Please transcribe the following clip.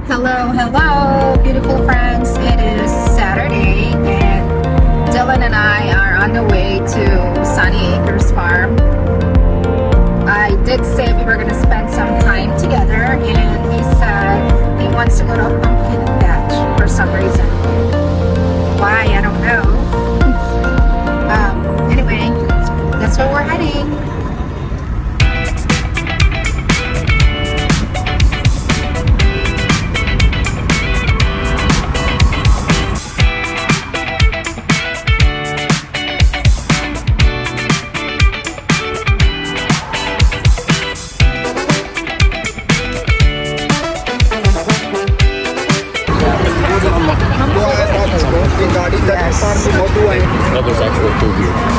Hello, hello, beautiful friends. It is Saturday, and Dylan and I are on the way to Sonny Acres farm. I did say we were going to spend some time together, and he said he wants to go to a pumpkin patch for some reason. Why, I don't know. Anyway, that's where we're heading. No, there's actual food here.